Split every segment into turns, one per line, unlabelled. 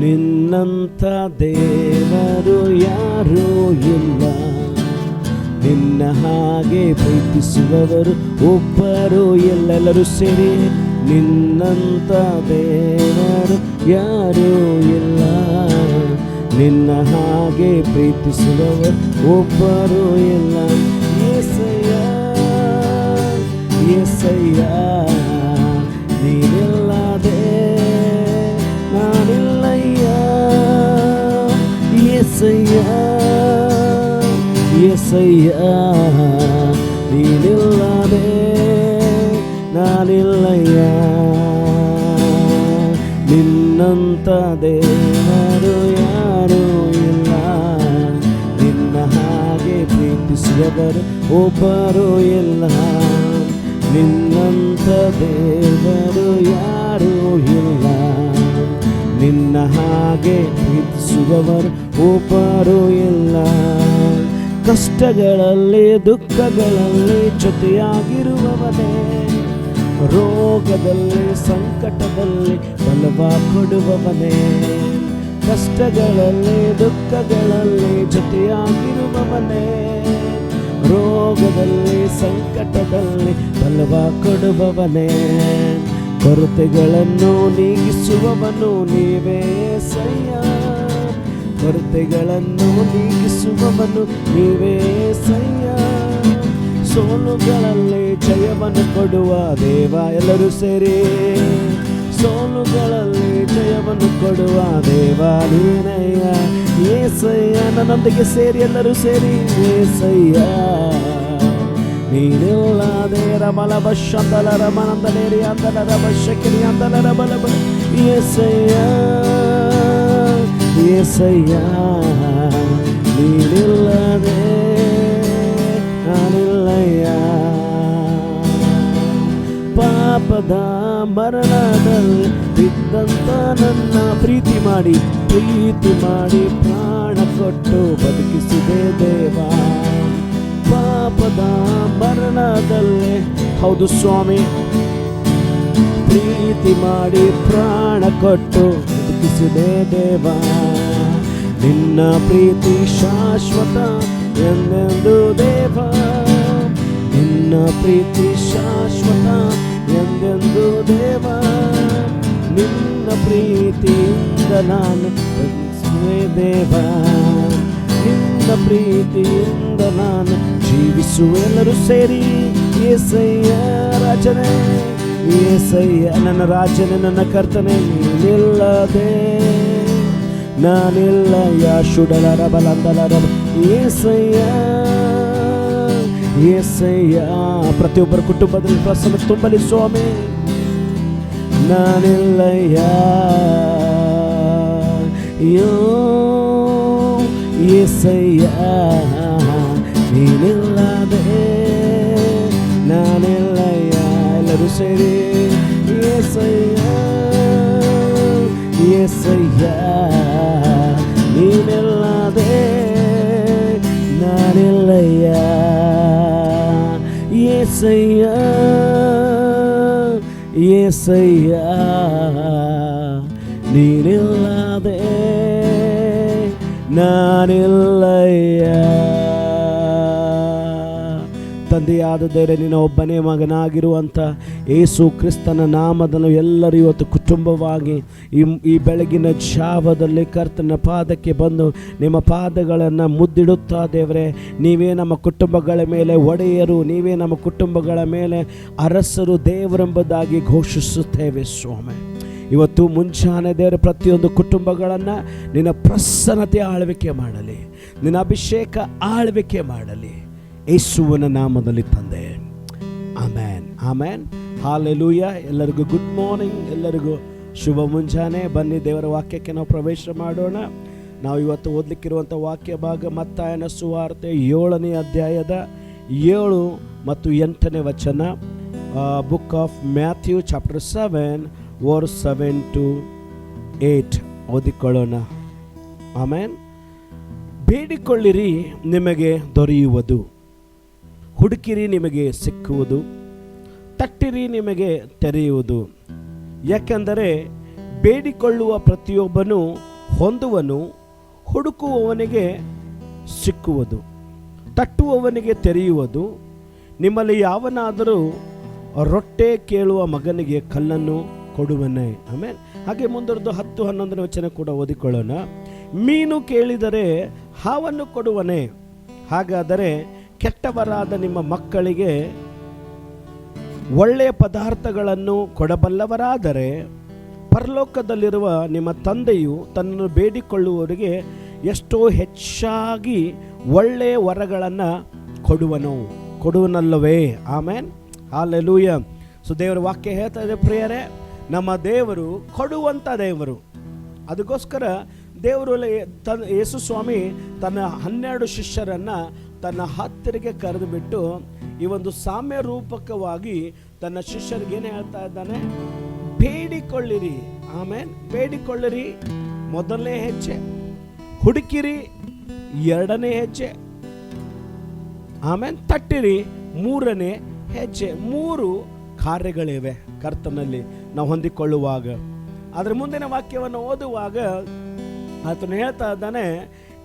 ನಿನ್ನಂಥ ದೇವರು ಯಾರೂ ಇಲ್ಲ, ನಿನ್ನ ಹಾಗೆ ಪ್ರೀತಿಸುವವರು ಒಬ್ಬರು ಎಲ್ಲರೂ ಸೇರಿ. ನಿನ್ನಂಥ ದೇವರು ಯಾರೂ ಇಲ್ಲ, ನಿನ್ನ ಹಾಗೆ ಪ್ರೀತಿಸುವವರು ಒಬ್ಬರು ಇಲ್ಲ. యేసయ్య యేసయ్య ನೀನಿಲ್ಲದೆ ನಾನಿಲ್ಲಯ್ಯ. యేసయ్య యేసయ్య ನೀನಿಲ್ಲದೆ ನಾನಿಲ್ಲಯ್ಯ. ನಿನ್ನಂಥ ದೇವರು ಯಾರೂ ಇಲ್ಲ, ನಿನ್ನ ಹಾಗೆ ಪ್ರೀತಿಸುವವರು ಒಬ್ಬರು ಇಲ್ಲ. ನಿನ್ನಂಥ ದೇವರು ಯಾರೂ ಇಲ್ಲ, ನಿನ್ನ ಹಾಗೆ ಪ್ರೀತಿಸುವವರು ಒಬ್ಬರು ಇಲ್ಲ. ಕಷ್ಟಗಳಲ್ಲಿ ದುಃಖಗಳಲ್ಲಿ ಜೊತೆಯಾಗಿರುವವನೇ, ರೋಗದಲ್ಲಿ ಸಂಕಟದಲ್ಲಿ ಬಲವ ಕೊಡುವವನೇ. ಕಷ್ಟಗಳಲ್ಲಿ ದುಃಖಗಳಲ್ಲಿ ಜೊತೆಯಾಗಿರುವವನೇ, ರೋಗದಲ್ಲಿ ಸಂಕಟದಲ್ಲಿ ಬಲವ ಕೊಡುವವನೇ. ಕೊರತೆಗಳನ್ನು ನೀಗಿಸುವವನು ನೀವೇ యేసయ్య, ಕೊರತೆಗಳನ್ನು ನೀಗಿಸುವವನು ನೀವೇ యేసయ్య. ಸೋಲುಗಳಲ್ಲಿ ಜಯವನ್ನು ಕೊಡುವ ದೇವ ಎಲ್ಲರೂ ಸೇರಿ, ಸೋಲುಗಳಲ್ಲಿ ಜಯವನ್ನು ಕೊಡುವ ದೇವ ನೀನಯ್ಯ. యేసయ్య ನನ್ನೊಂದಿಗೆ ಸೇರಿ ಎಲ್ಲರೂ ಸೇರಿ. యేసయ్య ನೀನಿಲ್ಲದೆ ರಮಲಭ ಶಂದಲ ರಮನಂದಲೇರಿ ಅಂದಲರ ಬಶಕಿರಿ ಅಂದಲರ ಬಲಬ. యేసయ్య యేసయ్య ನೀನಿಲ್ಲದೆ ನಾನಿಲ್ಲಯ್ಯ. ಪಾಪದ ಮರಣದಲ್ಲಿ ಬಿದ್ದಂತ ನನ್ನ ಪ್ರೀತಿ ಮಾಡಿ ಪ್ರಾಣ ಕೊಟ್ಟು ಬದುಕಿಸಿದೆ ದೇವ. ಪಾಪದ ಮರಣದಲ್ಲಿ ಹೌದು ಸ್ವಾಮಿ, ಪ್ರೀತಿ ಮಾಡಿ ಪ್ರಾಣ ಕೊಟ್ಟು ಬದುಕಿಸಿದೆ ದೇವ. ನಿನ್ನ ಪ್ರೀತಿ ಶಾಶ್ವತ ಎಂದೆಂದು ದೇವ, ನಿನ್ನ ಪ್ರೀತಿ ಶಾಶ್ವತ ಎಂದೆಂದು ದೇವ. ನಿನ್ನ ಪ್ರೀತಿಯಿಂದ ನಾನು ಬದುಕುವೆ ದೇವ, ನಿನ್ನ ಪ್ರೀತಿಯಿಂದ ನಾನು ಜೀವಿಸುವೆ ಎಲ್ಲರೂ ಸೇರಿ. యేసయ్య ರಾಜನೇ, యేಸయ్ಯ ನನ್ನ ರಾಜನೇ, ನನ್ನ ಕರ್ತನೇ, ನೀನಿಲ್ಲದೆ ನಾನಿಲ್ಲಯ್ಯ. ಶುಡಲರ ಬಲಂದಲರ యేసయ్య యేసయ్ಯ ಪ್ರತಿಯೊಬ್ಬರ ಕುಟುಂಬದಲ್ಲಿ ಪ್ರಸನ್ನ ತುಂಬಲಿ ಸ್ವಾಮಿ. ನಾನಿಲ್ಲಯ್ಯ యేసయ్య ನೀನಿಲ್ಲದೆ ನಾನಿಲ್ಲಯ್ಯ. ಎಲ್ಲರೂ ಸೇರಿ యేసయ్య యేసయ్ಯ ನೀನಿಲ್ಲದೆ ನಾನಿಲ್ಲಯ್ಯ. యేసయ్య యేసయ్య ನೀನಿಲ್ಲದೆ ನಾನಿಲ್ಲಯ್ಯ. ತಂದೆಯಾದ ದೇವರೇ, ನಿನ್ನ ಒಬ್ಬನೇ ಮಗನಾಗಿರುವಂಥ ಯೇಸು ಕ್ರಿಸ್ತನ ನಾಮದನ್ನು ಎಲ್ಲರೂ ಇವತ್ತು ಕುಟುಂಬವಾಗಿ ಈ ಬೆಳಗಿನ ಜಾವದಲ್ಲಿ ಕರ್ತನ ಪಾದಕ್ಕೆ ಬಂದು ನಿಮ್ಮ ಪಾದಗಳನ್ನು ಮುದ್ದಿಡುತ್ತಾ ದೇವರೇ, ನೀವೇ ನಮ್ಮ ಕುಟುಂಬಗಳ ಮೇಲೆ ಒಡೆಯರು, ನೀವೇ ನಮ್ಮ ಕುಟುಂಬಗಳ ಮೇಲೆ ಅರಸರು ದೇವರೆಂಬುದಾಗಿ ಘೋಷಿಸುತ್ತೇವೆ ಸ್ವಾಮಿ. ಇವತ್ತು ಮುಂಜಾನೆ ದೇವರ ಪ್ರತಿಯೊಂದು ಕುಟುಂಬಗಳನ್ನು ನಿನ್ನ ಪ್ರಸನ್ನತೆ ಆಳ್ವಿಕೆ ಮಾಡಲಿ, ನಿನ್ನ ಅಭಿಷೇಕ ಆಳ್ವಿಕೆ ಮಾಡಲಿ, ಯೇಸುವಿನ ನಾಮದಲ್ಲಿ ತಂದೆ. ಆಮೇನ್ ಆಮೇನ್. ಹಾಲೆಲೂಯಾ. ಎಲ್ಲರಿಗೂ ಗುಡ್ ಮಾರ್ನಿಂಗ್, ಎಲ್ಲರಿಗೂ ಶುಭ ಮುಂಜಾನೆ. ಬನ್ನಿ ದೇವರ ವಾಕ್ಯಕ್ಕೆ ನಾವು ಪ್ರವೇಶ ಮಾಡೋಣ. ನಾವು ಇವತ್ತು ಓದಲಿಕ್ಕಿರುವಂಥ ವಾಕ್ಯ ಭಾಗ ಮತ್ತಾಯನ ಸುವಾರ್ತೆ 7ನೇ ಅಧ್ಯಾಯದ 7 ಮತ್ತು 8ನೇ ವಚನ. Book of Matthew chapter 7 verse 7 to 8 ಓದಿಕೊಳ್ಳೋಣ. ಆಮೇನ್. ಬೇಡಿಕೊಳ್ಳಿರಿ ನಿಮಗೆ ದೊರೆಯುವುದು, ಹುಡುಕಿರಿ ನಿಮಗೆ ಸಿಕ್ಕುವುದು, ತಟ್ಟಿರಿ ನಿಮಗೆ ತೆರೆಯುವುದು. ಯಾಕೆಂದರೆ ಬೇಡಿಕೊಳ್ಳುವ ಪ್ರತಿಯೊಬ್ಬನು ಹೊಂದುವನು, ಹುಡುಕುವವನಿಗೆ ಸಿಕ್ಕುವುದು, ತಟ್ಟುವವನಿಗೆ ತೆರೆಯುವುದು. ನಿಮ್ಮಲ್ಲಿ ಯಾವನಾದರೂ ರೊಟ್ಟೆ ಕೇಳುವ ಮಗನಿಗೆ ಕಲ್ಲನ್ನು ಕೊಡುವನೇ. ಆಮೇಲೆ ಹಾಗೆ ಮುಂದುವರೆದು 10-11 ವಚನ ಕೂಡ ಓದಿಕೊಳ್ಳೋಣ. ಮೀನು ಕೇಳಿದರೆ ಹಾವನ್ನು ಕೊಡುವನೇ? ಹಾಗಾದರೆ ಕೆಟ್ಟವರಾದ ನಿಮ್ಮ ಮಕ್ಕಳಿಗೆ ಒಳ್ಳೆಯ ಪದಾರ್ಥಗಳನ್ನು ಕೊಡಬಲ್ಲವರಾದರೆ ಪರಲೋಕದಲ್ಲಿರುವ ನಿಮ್ಮ ತಂದೆಯು ತನ್ನನ್ನು ಬೇಡಿಕೊಳ್ಳುವವರಿಗೆ ಎಷ್ಟೋ ಹೆಚ್ಚಾಗಿ ಒಳ್ಳೆಯ ವರಗಳನ್ನು ಕೊಡುವನಲ್ಲವೇ. ಆಮೇನ್, ಹಲ್ಲೆಲೂಯ. ಸೊ ದೇವರ ವಾಕ್ಯ ಹೇಳ್ತಾ ಇದೆ ಪ್ರಿಯರೇ, ನಮ್ಮ ದೇವರು ಕೊಡುವಂಥ ದೇವರು. ಅದಕ್ಕೋಸ್ಕರ ದೇವರು ಯೇಸು ಸ್ವಾಮಿ ತನ್ನ 12 ಶಿಷ್ಯರನ್ನು ತನ್ನ ಹತ್ತಿರಕ್ಕೆ ಕರೆದು ಬಿಟ್ಟು ಈ ಒಂದು ಸಾಮ್ಯ ರೂಪಕವಾಗಿ ತನ್ನ ಶಿಷ್ಯರಿಗೆ ಏನು ಹೇಳ್ತಾ ಇದ್ದಾನೆ? ಬೇಡಿಕೊಳ್ಳಿರಿ. ಆಮೇನ್, ಬೇಡಿಕೊಳ್ಳಿರಿ ಮೊದಲನೇ ಹೆಜ್ಜೆ, ಹುಡುಕಿರಿ 2ನೇ ಹೆಜ್ಜೆ, ಆಮೇಲೆ ತಟ್ಟಿರಿ 3ನೇ ಹೆಜ್ಜೆ. 3 ಕಾರ್ಯಗಳಿವೆ ಕರ್ತನಲ್ಲಿ ನಾವು ಹೊಂದಿಕೊಳ್ಳುವಾಗ. ಅದರ ಮುಂದಿನ ವಾಕ್ಯವನ್ನು ಓದುವಾಗ ಆತನು ಹೇಳ್ತಾ ಇದ್ದಾನೆ,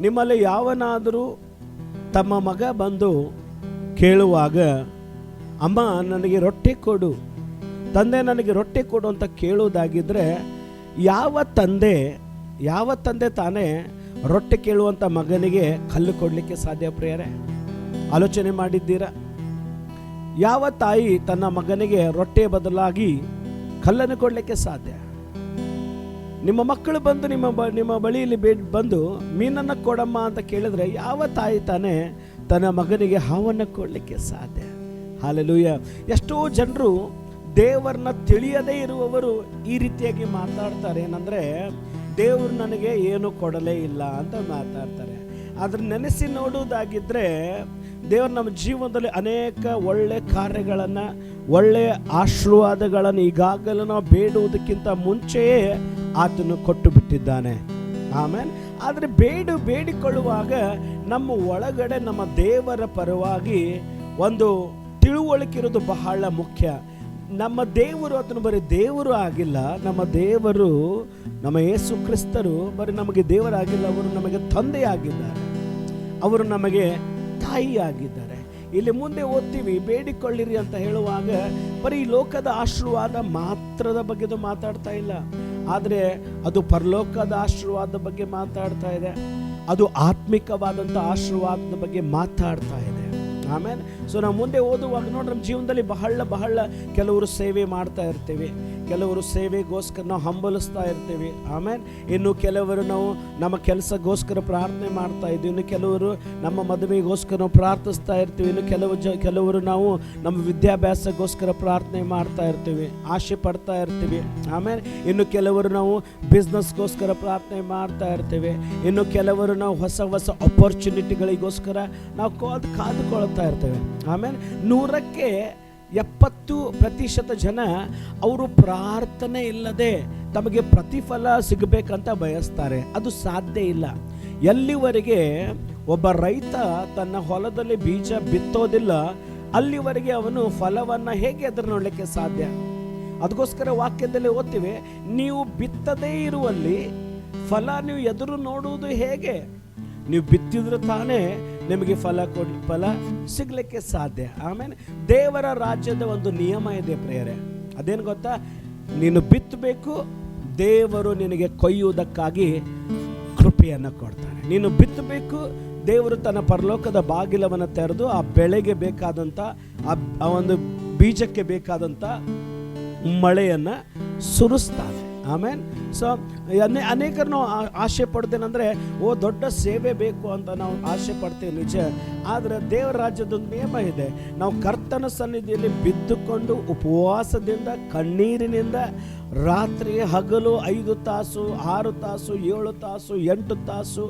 ನಿಮ್ಮಲ್ಲಿ ಯಾವನಾದರೂ ತಮ್ಮ ಮಗ ಬಂದು ಕೇಳುವಾಗ, ಅಮ್ಮ ನನಗೆ ರೊಟ್ಟಿ ಕೊಡು, ತಂದೆ ನನಗೆ ರೊಟ್ಟಿ ಕೊಡು ಅಂತ ಕೇಳುವುದಾಗಿದ್ದರೆ, ಯಾವ ತಂದೆ ತಾನೇ ರೊಟ್ಟಿ ಕೇಳುವಂಥ ಮಗನಿಗೆ ಕಲ್ಲು ಕೊಡಲಿಕ್ಕೆ ಸಾಧ್ಯ ಪ್ರಿಯರೇ? ಆಲೋಚನೆ ಮಾಡಿದ್ದೀರಾ? ಯಾವ ತಾಯಿ ತನ್ನ ಮಗನಿಗೆ ರೊಟ್ಟೆ ಬದಲಾಗಿ ಕಲ್ಲನ್ನು ಕೊಡಲಿಕ್ಕೆ ಸಾಧ್ಯ? ನಿಮ್ಮ ಮಕ್ಕಳು ಬಂದು ನಿಮ್ಮ ಬಳಿಯಲ್ಲಿ ಬಂದು ಮೀನನ್ನು ಕೊಡಮ್ಮ ಅಂತ ಕೇಳಿದ್ರೆ ಯಾವ ತಾಯಿ ತಾನೇ ತನ್ನ ಮಗನಿಗೆ ಹಾವನ್ನು ಕೊಡಲಿಕ್ಕೆ ಸಾಧ್ಯ? ಹಲ್ಲೆಲೂಯ. ಎಷ್ಟೋ ಜನರು ದೇವರನ್ನ ತಿಳಿಯದೇ ಇರುವವರು ಈ ರೀತಿಯಾಗಿ ಮಾತಾಡ್ತಾರೆ. ಏನಂದರೆ, ದೇವರು ನನಗೆ ಏನು ಕೊಡಲೇ ಇಲ್ಲ ಅಂತ ಮಾತಾಡ್ತಾರೆ. ಆದ್ರೆ ನೆನೆಸಿ ನೋಡುವುದಾಗಿದ್ದರೆ ದೇವರು ನಮ್ಮ ಜೀವನದಲ್ಲಿ ಅನೇಕ ಒಳ್ಳೆ ಕಾರ್ಯಗಳನ್ನು, ಒಳ್ಳೆಯ ಆಶೀರ್ವಾದಗಳನ್ನು ಈಗಾಗಲೇ ನಾವು ಬೇಡುವುದಕ್ಕಿಂತ ಮುಂಚೆಯೇ ಆತನು ಕೊಟ್ಟು ಬಿಟ್ಟಿದ್ದಾನೆ. ಆಮೇಲೆ ಆದರೆ ಬೇಡಿಕೊಳ್ಳುವಾಗ ನಮ್ಮ ಒಳಗಡೆ ನಮ್ಮ ದೇವರ ಪರವಾಗಿ ಒಂದು ತಿಳುವಳಿಕೆ ಇರೋದು ಬಹಳ ಮುಖ್ಯ. ನಮ್ಮ ದೇವರು ಆತನು ಬರೀ ದೇವರು ಆಗಿಲ್ಲ, ನಮ್ಮ ದೇವರು ನಮ್ಮ ಯೇಸು ಕ್ರಿಸ್ತರು ಬರೀ ನಮಗೆ ದೇವರಾಗಿಲ್ಲ, ಅವರು ನಮಗೆ ತಂದೆಯಾಗಿದ್ದಾರೆ, ಅವರು ನಮಗೆ ತಾಯಿ ಆಗಿದ್ದಾರೆ. ಇಲ್ಲಿ ಮುಂದೆ ಓದ್ತೀವಿ, ಬೇಡಿಕೊಳ್ಳಿರಿ ಅಂತ ಹೇಳುವಾಗ ಬರೀ ಲೋಕದ ಆಶೀರ್ವಾದ ಮಾತ್ರದ ಬಗ್ಗೆ ಮಾತಾಡ್ತಾ ಇಲ್ಲ, ಆದರೆ ಅದು ಪರಲೋಕದ ಆಶೀರ್ವಾದದ ಬಗ್ಗೆ ಮಾತಾಡ್ತಾ ಇದೆ, ಅದು ಆತ್ಮಿಕವಾದಂಥ ಆಶೀರ್ವಾದದ ಬಗ್ಗೆ ಮಾತಾಡ್ತಾ ಇದೆ. ಆಮೇಲೆ ಸೊ ನಾವು ಮುಂದೆ ಓದುವಾಗ ನೋಡ್ರಿ, ನಮ್ಮ ಜೀವನದಲ್ಲಿ ಬಹಳ ಕೆಲವರು ಸೇವೆ ಮಾಡ್ತಾ ಇರ್ತೀವಿ, ಕೆಲವರು ಸೇವೆಗೋಸ್ಕರ ನಾವು ಹಂಬಲಿಸ್ತಾ ಇರ್ತೀವಿ. ಆಮೇಲೆ ಇನ್ನು ಕೆಲವರು ನಾವು ನಮ್ಮ ಕೆಲಸಗೋಸ್ಕರ ಪ್ರಾರ್ಥನೆ ಮಾಡ್ತಾ ಇದ್ದೀವಿ, ಇನ್ನು ಕೆಲವರು ನಮ್ಮ ಮದುವೆಗೋಸ್ಕರ ನಾವು ಪ್ರಾರ್ಥಿಸ್ತಾ ಇರ್ತೀವಿ, ಇನ್ನು ಕೆಲವರು ನಾವು ನಮ್ಮ ವಿದ್ಯಾಭ್ಯಾಸಗೋಸ್ಕರ ಪ್ರಾರ್ಥನೆ ಮಾಡ್ತಾ ಇರ್ತೀವಿ, ಆಸೆ ಪಡ್ತಾ ಇರ್ತೀವಿ. ಆಮೇಲೆ ಇನ್ನು ಕೆಲವರು ನಾವು ಬಿಸ್ನೆಸ್ಗೋಸ್ಕರ ಪ್ರಾರ್ಥನೆ ಮಾಡ್ತಾ ಇರ್ತೀವಿ, ಇನ್ನು ಕೆಲವರು ನಾವು ಹೊಸ ಅಪರ್ಚುನಿಟಿಗಳಿಗೋಸ್ಕರ ನಾವು ಕಾದುಕೊಳ್ತಾ ಇರ್ತೇವೆ. ಆಮೇಲೆ 100ಕ್ಕೆ 70% ಜನ ಅವರು ಪ್ರಾರ್ಥನೆ ಇಲ್ಲದೆ ತಮಗೆ ಪ್ರತಿಫಲ ಸಿಗಬೇಕಂತ ಬಯಸ್ತಾರೆ. ಅದು ಸಾಧ್ಯ ಇಲ್ಲ. ಎಲ್ಲಿವರೆಗೆ ಒಬ್ಬ ರೈತ ತನ್ನ ಹೊಲದಲ್ಲಿ ಬೀಜ ಬಿತ್ತೋದಿಲ್ಲ, ಅಲ್ಲಿವರೆಗೆ ಅವನು ಫಲವನ್ನು ಹೇಗೆ ಎದುರು ನೋಡಲಿಕ್ಕೆ ಸಾಧ್ಯ? ಅದಕ್ಕೋಸ್ಕರ ವಾಕ್ಯದಲ್ಲಿ ಓದ್ತೀವಿ, ನೀವು ಬಿತ್ತದೇ ಇರುವಲ್ಲಿ ಫಲ ನೀವು ಎದುರು ನೋಡುವುದು ಹೇಗೆ? ನೀವು ಬಿತ್ತಿದ್ರೆ ತಾನೇ ನಿಮಗೆ ಫಲ ಸಿಗ್ಲಿಕ್ಕೆ ಸಾಧ್ಯ. ಆಮೇಲೆ ದೇವರ ರಾಜ್ಯದ ಒಂದು ನಿಯಮ ಇದೆ ಪ್ರಿಯರೇ, ಅದೇನು ಗೊತ್ತಾ? ನೀನು ಬಿತ್ತಬೇಕು, ದೇವರು ನಿನಗೆ ಕೊಯ್ಯುವುದಕ್ಕಾಗಿ ಕೃಪೆಯನ್ನು ಕೊಡ್ತಾನೆ. ನೀನು ಬಿತ್ತಬೇಕು, ದೇವರು ತನ್ನ ಪರಲೋಕದ ಬಾಗಿಲವನ್ನು ತೆರೆದು ಆ ಬೆಳೆಗೆ ಬೇಕಾದಂಥ ಆ ಒಂದು ಬೀಜಕ್ಕೆ ಬೇಕಾದಂಥ ಮಳೆಯನ್ನು ಸುರಿಸ್ತಾನೆ. ಆಮೇಲೆ ಸೊ ಅನೇಕರು ನಾವು ಆಸೆ ಪಡ್ತೇನೆಂದರೆ, ದೊಡ್ಡ ಸೇವೆ ಬೇಕು ಅಂತ ನಾವು ಆಸೆ ಪಡ್ತೇವೆ ನಿಜ. ಆದರೆ ದೇವರ ರಾಜ್ಯದೊಂದು ನಿಯಮ ಇದೆ. ನಾವು ಕರ್ತನ ಸನ್ನಿಧಿಯಲ್ಲಿ ಬಿದ್ದುಕೊಂಡು ಉಪವಾಸದಿಂದ ಕಣ್ಣೀರಿನಿಂದ ರಾತ್ರಿ ಹಗಲು 5 ತಾಸು 6 ತಾಸು 7 ತಾಸು 8 ತಾಸು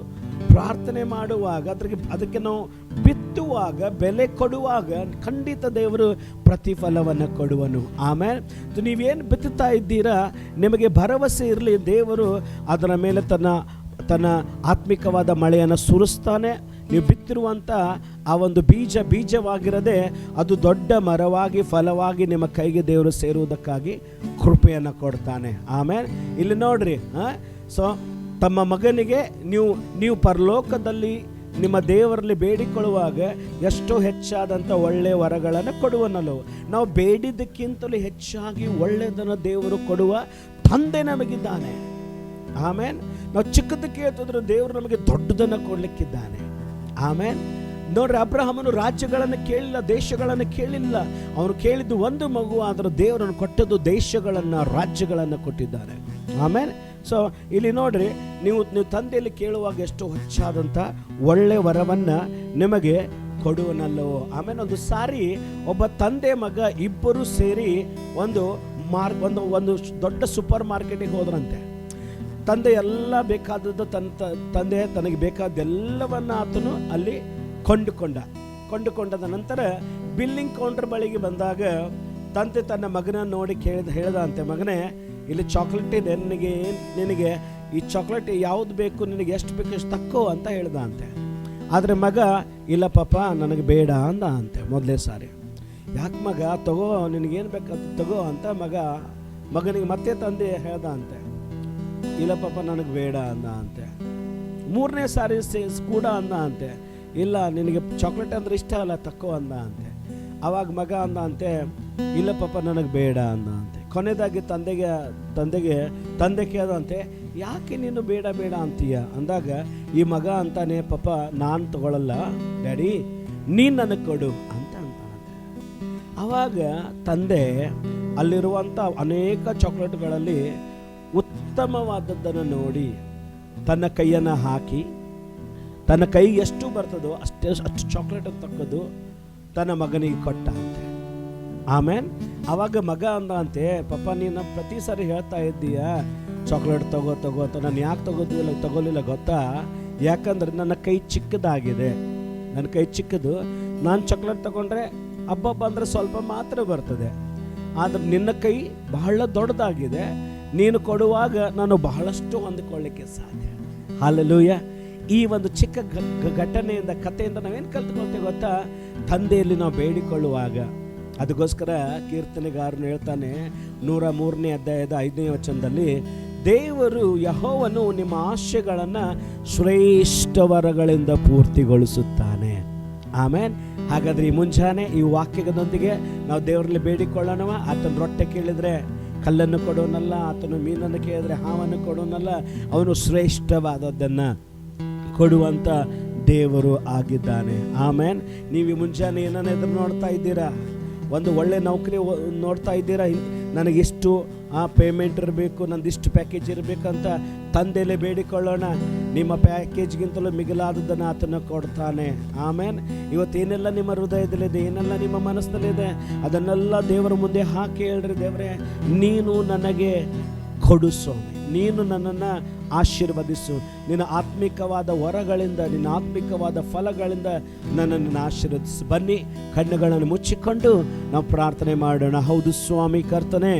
ಪ್ರಾರ್ಥನೆ ಮಾಡುವಾಗ, ಅದಕ್ಕೆ ನಾವು ಬಿತ್ತುವಾಗ, ಬೆಲೆ ಕೊಡುವಾಗ ಖಂಡಿತ ದೇವರು ಪ್ರತಿಫಲವನ್ನು ಕೊಡುವನು. ಆಮೇಲೆ ನೀವೇನು ಬಿತ್ತುತ್ತಾ ಇದ್ದೀರಾ, ನಿಮಗೆ ಭರವಸೆ ಇರಲಿ, ದೇವರು ಅದರ ಮೇಲೆ ತನ್ನ ಆತ್ಮಿಕವಾದ ಮಳೆಯನ್ನು ಸುರಿಸ್ತಾನೆ. ನೀವು ಬಿತ್ತಿರುವಂಥ ಆ ಒಂದು ಬೀಜವಾಗಿರದೆ ಅದು ದೊಡ್ಡ ಮರವಾಗಿ ಫಲವಾಗಿ ನಿಮ್ಮ ಕೈಗೆ ದೇವರು ಸೇರುವುದಕ್ಕಾಗಿ ಕೃಪೆಯನ್ನು ಕೊಡ್ತಾನೆ. ಆಮೇಲೆ ಇಲ್ಲಿ ನೋಡ್ರಿ, ಸೊ ತಮ್ಮ ಮಗನಿಗೆ ನೀವು ಪರಲೋಕದಲ್ಲಿ ನಿಮ್ಮ ದೇವರಲ್ಲಿ ಬೇಡಿಕೊಳ್ಳುವಾಗ ಎಷ್ಟೋ ಹೆಚ್ಚಾದಂಥ ಒಳ್ಳೆಯ ವರಗಳನ್ನು ಕೊಡುವನಲ್ಲೋ. ನಾವು ಬೇಡಿದ್ದಕ್ಕಿಂತಲೂ ಹೆಚ್ಚಾಗಿ ಒಳ್ಳೆಯದನ್ನು ದೇವರು ಕೊಡುವ ತಂದೆ ನಮಗಿದ್ದಾನೆ. ಆಮೇಲೆ ನಾವು ಚಿಕ್ಕದಕ್ಕೆ ಕೇಳ್ತಿದ್ರು, ದೇವರು ನಮಗೆ ದೊಡ್ಡದನ್ನು ಕೊಡ್ಲಿಕ್ಕಿದ್ದಾನೆ. ಆಮೇಲೆ ನೋಡ್ರಿ, ಅಬ್ರಹಾಮನು ರಾಜ್ಯಗಳನ್ನು ಕೇಳಿಲ್ಲ, ದೇಶಗಳನ್ನು ಕೇಳಿಲ್ಲ. ಅವನು ಕೇಳಿದ್ದು ಒಂದು ಮಗು, ಆದರೂ ದೇವರನ್ನು ಕೊಟ್ಟದ್ದು ದೇಶಗಳನ್ನು, ರಾಜ್ಯಗಳನ್ನು ಕೊಟ್ಟಿದ್ದಾನೆ. ಆಮೇಲೆ ಸೊ ಇಲ್ಲಿ ನೋಡ್ರಿ, ನೀವು ತಂದೆಯಲ್ಲಿ ಕೇಳುವಾಗ ಎಷ್ಟು ಹೆಚ್ಚಾದಂಥ ಒಳ್ಳೆ ವರವನ್ನು ನಿಮಗೆ ಕೊಡುವನಲ್ಲೋ. ಆಮೇಲೆ ಒಂದು ಸಾರಿ ಒಬ್ಬ ತಂದೆ ಮಗ ಇಬ್ಬರು ಸೇರಿ ಒಂದು ದೊಡ್ಡ ಸೂಪರ್ ಮಾರ್ಕೆಟಿಗೆ ಹೋದ್ರಂತೆ. ತಂದೆ ಎಲ್ಲ ಬೇಕಾದದ್ದು ತಂದೆ ತನಗೆ ಬೇಕಾದ್ದೆಲ್ಲವನ್ನ ಆತನು ಅಲ್ಲಿ ಕೊಂಡುಕೊಂಡದ ನಂತರ ಬಿಲ್ಲಿಂಗ್ ಕೌಂಟರ್ ಬಳಿಗೆ ಬಂದಾಗ ತಂದೆ ತನ್ನ ಮಗನ ನೋಡಿ ಹೇಳ್ದ ಅಂತೆ, ಮಗನೇ, ಇಲ್ಲಿ ಚಾಕ್ಲೇಟ್ ಇದೆ, ನಿನಗೆ ಈ ಚಾಕ್ಲೇಟ್ ಯಾವ್ದು ಬೇಕು, ನಿನಗೆ ಎಷ್ಟು ಬೇಕು ಎಷ್ಟು ತಕ್ಕೋ ಅಂತ ಹೇಳ್ದ ಅಂತೆ. ಆದರೆ ಮಗ, ಇಲ್ಲ ಪಾಪ ನನಗೆ ಬೇಡ ಅಂದ ಅಂತೆ ಮೊದಲೇ ಸಾರಿ. ಯಾಕೆ ಮಗ, ತಗೋ, ನಿನಗೇನು ಬೇಕಂತ ತಗೋ ಅಂತ ಮಗನಿಗೆ ಮತ್ತೆ ತಂದೆ ಹೇಳ್ದ ಅಂತೆ. ಇಲ್ಲ ಪಾಪ ನನಗೆ ಬೇಡ ಅಂದ ಅಂತೆ. ಮೂರನೇ ಸಾರಿ ಕೂಡ ಅಂದ ಅಂತೆ, ಇಲ್ಲ ನಿನಗೆ ಚಾಕ್ಲೇಟ್ ಅಂದ್ರೆ ಇಷ್ಟ ಅಲ್ಲ, ತಕ್ಕೋ ಅಂದ ಅಂತೆ. ಅವಾಗ ಮಗ ಅಂದ ಅಂತೆ, ಇಲ್ಲ ಪಾಪ ನನಗೆ ಬೇಡ ಅಂದ ಅಂತೆ. ಕೊನೆಯದಾಗಿ ತಂದೆ ಕೇಳ್ದಂತೆ, ಯಾಕೆ ನೀನು ಬೇಡ ಬೇಡ ಅಂತೀಯ ಅಂದಾಗ ಈ ಮಗ ಅಂತಾನೆ, ಪಾಪ ನಾನು ತಗೊಳ್ಳಲ್ಲ ಡ್ಯಾಡಿ, ನೀನು ನನಗೆ ಕೊಡು ಅಂತ ಅಂತಾನಂತೆ. ಆವಾಗ ತಂದೆ ಅಲ್ಲಿರುವಂಥ ಅನೇಕ ಚಾಕ್ಲೇಟ್ಗಳಲ್ಲಿ ಉತ್ತಮವಾದದ್ದನ್ನು ನೋಡಿ ತನ್ನ ಕೈಯನ್ನು ಹಾಕಿ, ತನ್ನ ಕೈಗೆ ಎಷ್ಟು ಬರ್ತದೋ ಅಷ್ಟು ಚಾಕ್ಲೇಟ್ ತಕ್ಕೋದು ತನ್ನ ಮಗನಿಗೆ ಕೊಟ್ಟ ಅಂತೆ. ಆಮೇಲೆ ಅವಾಗ ಮಗ ಅಂದ ಅಂತೆ, ಪಾಪ ನೀನು ಪ್ರತಿ ಸಾರಿ ಹೇಳ್ತಾ ಇದ್ದೀಯ ಚಾಕ್ಲೇಟ್ ತಗೋ ಅಂತ. ನಾನು ಯಾಕೆ ತಗೋಲಿಲ್ಲ ಗೊತ್ತಾ? ಯಾಕಂದ್ರೆ ನನ್ನ ಕೈ ಚಿಕ್ಕದಾಗಿದೆ, ನನ್ನ ಕೈ ಚಿಕ್ಕದು. ನಾನು ಚಾಕ್ಲೇಟ್ ತಗೊಂಡ್ರೆ ಹಬ್ಬ ಅಂದರೆ ಸ್ವಲ್ಪ ಮಾತ್ರ ಬರ್ತದೆ. ಆದರೆ ನಿನ್ನ ಕೈ ಬಹಳ ದೊಡ್ಡದಾಗಿದೆ, ನೀನು ಕೊಡುವಾಗ ನಾನು ಬಹಳಷ್ಟು ಹೊಂದಿಕೊಳ್ಳಿಕ್ಕೆ ಸಾಧ್ಯ. ಹಲ್ಲೆಲೂಯಾ. ಈ ಒಂದು ಚಿಕ್ಕ ಘಟನೆಯಿಂದ, ಕಥೆಯಿಂದ ನಾವೇನು ಕಲ್ತ್ಕೊಳ್ತೇವೆ ಗೊತ್ತಾ? ತಂದೆಯಲ್ಲಿ ನಾವು ಬೇಡಿಕೊಳ್ಳುವಾಗ, ಅದಕ್ಕೋಸ್ಕರ ಕೀರ್ತನೆಗಾರನು ಹೇಳ್ತಾನೆ 103ನೇ ಅಧ್ಯಾಯದ 5ನೇ ವಚನದಲ್ಲಿ, ದೇವರು ಯೆಹೋವನು ನಿಮ್ಮ ಆಶೆಗಳನ್ನು ಶ್ರೇಷ್ಠ ವರಗಳಿಂದ ಪೂರ್ತಿಗೊಳಿಸುತ್ತಾನೆ. ಆಮೇಲೆ ಹಾಗಾದ್ರೆ ಈ ಮುಂಜಾನೆ ಈ ವಾಕ್ಯದೊಂದಿಗೆ ನಾವು ದೇವರಲ್ಲಿ ಬೇಡಿಕೊಳ್ಳೋಣವ. ಆತನ ರೊಟ್ಟೆ ಕೇಳಿದ್ರೆ ಕಲ್ಲನ್ನು ಕೊಡೋನಲ್ಲ, ಆತನು ಮೀನನ್ನು ಕೇಳಿದ್ರೆ ಹಾವನ್ನು ಕೊಡೋನಲ್ಲ, ಅವನು ಶ್ರೇಷ್ಠವಾದದ್ದನ್ನು ಕೊಡುವಂಥ ದೇವರು ಆಗಿದ್ದಾನೆ. ಆಮೇಲೆ ನೀವು ಈ ಮುಂಜಾನೆ ಏನನ್ನ ಎದುರು ನೋಡ್ತಾ ಇದ್ದೀರಾ? ಒಂದು ಒಳ್ಳೆ ನೌಕರಿ ನೋಡ್ತಾ ಇದ್ದೀರಾ? ನನಗಿಷ್ಟು ಪೇಮೆಂಟ್ ಇರಬೇಕು, ನಂದಿಷ್ಟು ಪ್ಯಾಕೇಜ್ ಇರಬೇಕಂತ ತಂದೆಯಲ್ಲೇ ಬೇಡಿಕೊಳ್ಳೋಣ. ನಿಮ್ಮ ಪ್ಯಾಕೇಜ್ಗಿಂತಲೂ ಮಿಗಿಲಾದದ್ದನ್ನು ಆತನ ಕೊಡ್ತಾನೆ. ಆಮೇಲೆ ಇವತ್ತೇನೆಲ್ಲ ನಿಮ್ಮ ಹೃದಯದಲ್ಲಿದೆ, ಏನೆಲ್ಲ ನಿಮ್ಮ ಮನಸ್ಸಿನಲ್ಲಿದೆ, ಅದನ್ನೆಲ್ಲ ದೇವರ ಮುಂದೆ ಹಾಕಿ ಹೇಳ್ರಿ, ದೇವರೇ ನೀನು ನನಗೆ ಕೊಡು ಸ್ವಾಮಿ, ನೀನು ನನ್ನನ್ನು ಆಶೀರ್ವದಿಸು, ನಿನ್ನ ಆತ್ಮಿಕವಾದ ವರಗಳಿಂದ, ನಿನ್ನ ಆತ್ಮಿಕವಾದ ಫಲಗಳಿಂದ ನನ್ನನ್ನು ಆಶೀರ್ವದಿಸು. ಬನ್ನಿ, ಕಣ್ಣುಗಳನ್ನು ಮುಚ್ಚಿಕೊಂಡು ನಾವು ಪ್ರಾರ್ಥನೆ ಮಾಡೋಣ. ಹೌದು ಸ್ವಾಮಿ ಕರ್ತನೆ,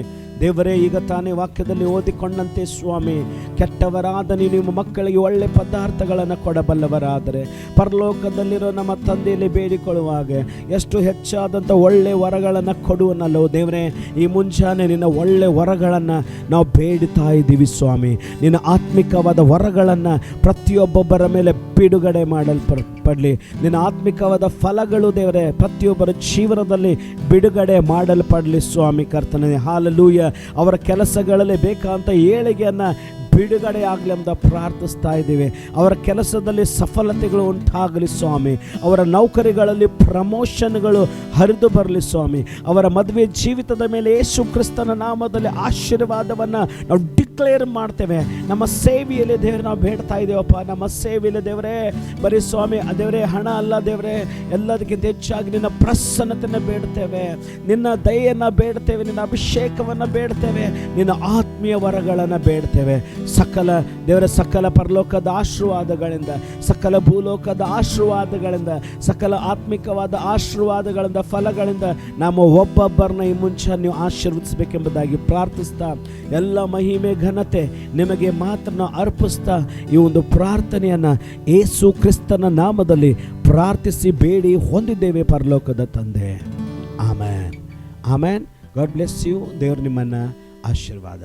ದೇವರೇ, ಈಗ ತಾನೇ ವಾಕ್ಯದಲ್ಲಿ ಓದಿಕೊಂಡಂತೆ ಸ್ವಾಮಿ, ಕೆಟ್ಟವರಾದ ನಿಮ್ಮ ಮಕ್ಕಳಿಗೆ ಒಳ್ಳೆ ಪದಾರ್ಥಗಳನ್ನು ಕೊಡಬಲ್ಲವರಾದರೆ ಪರಲೋಕದಲ್ಲಿರೋ ನಮ್ಮ ತಂದೆಯಲ್ಲಿ ಬೇಡಿಕೊಳ್ಳುವಾಗ ಎಷ್ಟು ಹೆಚ್ಚಾದಂಥ ಒಳ್ಳೆ ವರಗಳನ್ನು ಕೊಡುವನಲ್ಲೋ ದೇವರೇ. ಈ ಮುಂಜಾನೆ ನಿನ್ನ ಒಳ್ಳೆ ವರಗಳನ್ನು ನಾವು ಬೇಡುತ್ತಾ ಇದ್ದೀವಿ ಸ್ವಾಮಿ. ನಿನ್ನ ಆತ್ಮಿಕವಾದ ವರಗಳನ್ನು ಪ್ರತಿಯೊಬ್ಬೊಬ್ಬರ ಮೇಲೆ ಬಿಡುಗಡೆ ಮಾಡಲ್ಪಡಲಿ. ನಿನ್ನ ಆತ್ಮಿಕವಾದ ಫಲಗಳು ದೇವರೇ ಪ್ರತಿಯೊಬ್ಬರ ಜೀವನದಲ್ಲಿ ಬಿಡುಗಡೆ ಮಾಡಲ್ಪಡಲಿ ಸ್ವಾಮಿ ಕರ್ತನೆ. ಹಾಲೆಲೂಯ. ಅವರ ಕೆಲಸಗಳಲ್ಲಿ ಬೇಕಾದಂಥ ಏಳಿಗೆಯನ್ನು ಬಿಡುಗಡೆ ಆಗಲಿ ಅಂತ ಪ್ರಾರ್ಥಿಸ್ತಾ ಇದ್ದೀವಿ. ಅವರ ಕೆಲಸದಲ್ಲಿ ಸಫಲತೆಗಳು ಉಂಟಾಗಲಿ ಸ್ವಾಮಿ. ಅವರ ನೌಕರಿಗಳಲ್ಲಿ ಪ್ರಮೋಷನ್ಗಳು ಹರಿದು ಬರಲಿ ಸ್ವಾಮಿ. ಅವರ ಮದುವೆ ಜೀವಿತದ ಮೇಲೆ ಯೇಸು ಕ್ರಿಸ್ತನ ನಾಮದಲ್ಲಿ ಆಶೀರ್ವಾದವನ್ನು ನಾವು ಡಿಕ್ಲೇರ್ ಮಾಡ್ತೇವೆ. ನಮ್ಮ ಸೇವೆಯಲ್ಲಿ ದೇವರೇ ನಾವು ಬೇಡ್ತಾ ಇದ್ದೇವಪ್ಪ. ನಮ್ಮ ಸೇವೆಯಲ್ಲಿ ದೇವರೇ ಬರೀ ಸ್ವಾಮಿ ದೇವರೇ ಹಣ ಅಲ್ಲ ದೇವರೇ, ಎಲ್ಲದಕ್ಕಿಂತ ಹೆಚ್ಚಾಗಿ ನಿನ್ನ ಪ್ರಸನ್ನತೆಯನ್ನು ಬೇಡ್ತೇವೆ, ನಿನ್ನ ದಯೆಯನ್ನು ಬೇಡ್ತೇವೆ, ನಿನ್ನ ಅಭಿಷೇಕವನ್ನು ಬೇಡ್ತೇವೆ, ನಿನ್ನ ಆತ್ಮೀಯ ವರಗಳನ್ನು ಬೇಡ್ತೇವೆ. ಸಕಲ ದೇವರ ಸಕಲ ಪರಲೋಕದ ಆಶೀರ್ವಾದಗಳಿಂದ, ಸಕಲ ಭೂಲೋಕದ ಆಶೀರ್ವಾದಗಳಿಂದ, ಸಕಲ ಆತ್ಮಿಕವಾದ ಆಶೀರ್ವಾದಗಳಿಂದ, ಫಲಗಳಿಂದ ನಮ್ಮ ಒಬ್ಬೊಬ್ಬರನ್ನ ಈ ಮುಂಚೆ ನೀವು ಆಶೀರ್ವದಿಸಬೇಕೆಂಬುದಾಗಿ ಪ್ರಾರ್ಥಿಸ್ತಾ ಎಲ್ಲ ಮಹಿಮೆ ಘನತೆ ನಿಮಗೆ ಮಾತ್ರ ನಾವು ಅರ್ಪಿಸ್ತಾ ಈ ಒಂದು ಪ್ರಾರ್ಥನೆಯನ್ನು ಯೇಸು ಕ್ರಿಸ್ತನ ನಾಮದಲ್ಲಿ ಪ್ರಾರ್ಥಿಸಿ ಬೇಡಿ ಹೊಂದಿದ್ದೇವೆ ಪರಲೋಕದ ತಂದೆ. Amen. Amen. God bless you. ದೇವರು ನಿಮ್ಮನ್ನು ಆಶೀರ್ವಾದ